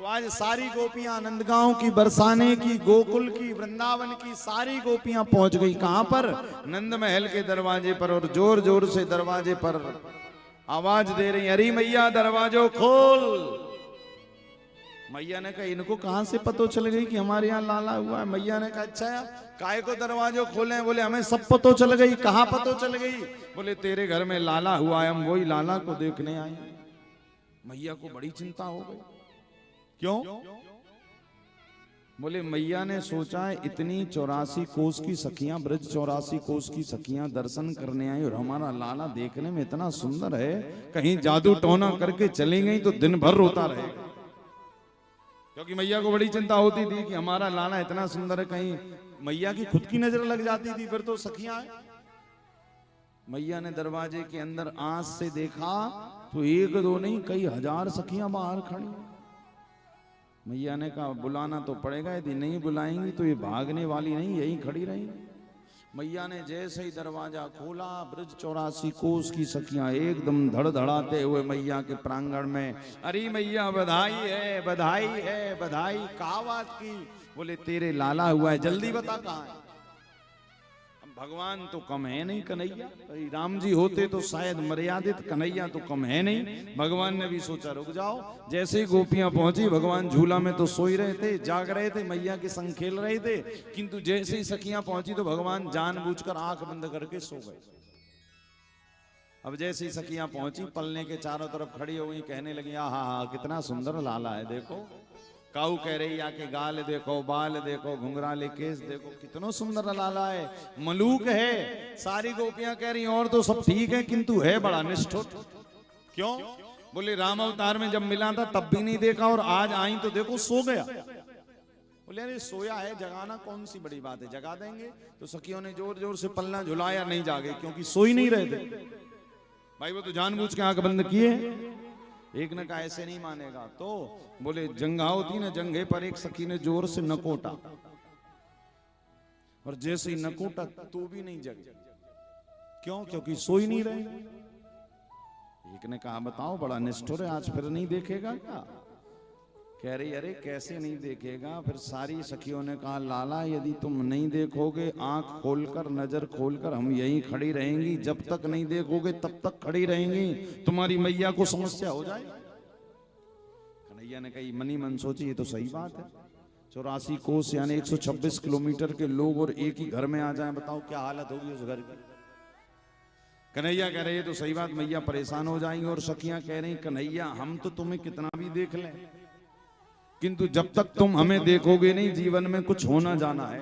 तो आज सारी गोपियां नंदगांव की, बरसाने की, गोकुल की, वृंदावन की सारी गोपियां पहुंच गई कहां पर? नंद महल के दरवाजे पर। और जोर जोर से दरवाजे पर आवाज दे रही, अरे मैया दरवाजो खोल। मैया ने कहा इनको कहां से पता चल गई कि हमारे यहाँ लाला हुआ है? मैया ने कहा अच्छा काय को दरवाजो खोले? बोले हमें सब पता चल गई। कहां पता चल गई? बोले तेरे घर में लाला हुआ है, हम वही लाला को देखने आए। मैया को बड़ी चिंता हो गई। क्यों? बोले मैया ने सोचा है इतनी 84 कोस की सखियां, ब्रज 84 कोस की सखियां दर्शन करने आई और हमारा लाला देखने में इतना सुंदर है, कहीं जादू टोना करके चली गई तो दिन भर रोता रहेगा। क्योंकि मैया को बड़ी चिंता होती थी कि हमारा लाला इतना सुंदर है, कहीं मैया की खुद की नजर लग जाती थी फिर तो सखियां। मैया ने दरवाजे के अंदर आंख से देखा तो एक दो नहीं कई हजार सखियां बाहर खड़ी। मैया ने कहा बुलाना तो पड़ेगा, यदि नहीं बुलाएंगी तो ये भागने वाली नहीं, यहीं खड़ी रहेंगी। मैया ने जैसे ही दरवाजा खोला, ब्रज 84 कोस की सखियां एकदम धड़धड़ाते हुए मैया के प्रांगण में, अरे मैया बधाई है, बधाई है, बधाई। कहा बात की? बोले तेरे लाला हुआ है, जल्दी बता कहाँ है। भगवान तो कम है नहीं कन्हैया, राम जी होते तो शायद मर्यादित, कन्हैया तो कम है नहीं। भगवान ने भी सोचा रुक जाओ। जैसे ही गोपियां पहुंची, भगवान झूला में तो सोई रहे थे, जाग रहे थे, मैया के संग खेल रहे थे, किंतु जैसे ही सखियां पहुंची तो भगवान जानबूझकर आंख बंद करके सो गए। अब जैसे ही सखियां पहुंची, पलने के चारों तरफ खड़ी हो गई, कहने लगी आहा हा कितना सुंदर लाला है, देखो। काऊ कह रही आके गाल देखो, बाल देखो, घुंघराले केस देखो, कितना सुंदर लाला है, मलूक है। सारी गोपियां कह रही और तो सब ठीक है, किंतु है बड़ा निष्ठुर। क्यों? बोले राम अवतार में जब मिला था तब भी नहीं देखा और आज आई तो देखो सो गया। बोले अरे सोया है, जगाना कौन सी बड़ी बात है, जगा देंगे। तो सखियों ने जोर जोर से पलना झुलाया, नहीं जागे क्योंकि सो ही नहीं रहे थे भाई, वो तो जानबूझ के आंख बंद किए। एक ने कहा ऐसे नहीं मानेगा, तो बोले जंगा होती ना, जंगे पर एक सखी ने जोर से नकोटा और जैसे ही नकोटा तो भी नहीं जगे। क्यों? क्योंकि सो ही नहीं रहे। एक ने कहा बताओ बड़ा निष्ठुर है, आज फिर नहीं देखेगा क्या? कह रही अरे कैसे नहीं देखेगा। फिर सारी सखियों ने कहा लाला यदि तुम नहीं देखोगे, आंख खोलकर, नजर खोलकर, हम यहीं खड़ी रहेंगी, जब तक नहीं देखोगे तब तक खड़ी रहेंगी, तुम्हारी मैया को समस्या हो जाए। कन्हैया ने कही मनी मन सोची ये तो सही बात है, 84 कोस यानी 126 किलोमीटर के लोग और एक ही घर में आ जाएं, बताओ क्या हालत होगी उस घर की। कन्हैया कह रहे तो सही बात, मैया परेशान हो जाएंगी। और सखियां कह रही कन्हैया हम तो तुम्हें कितना भी देख लें, किंतु जब तक तुम हमें देखोगे नहीं, जीवन में कुछ होना जाना है।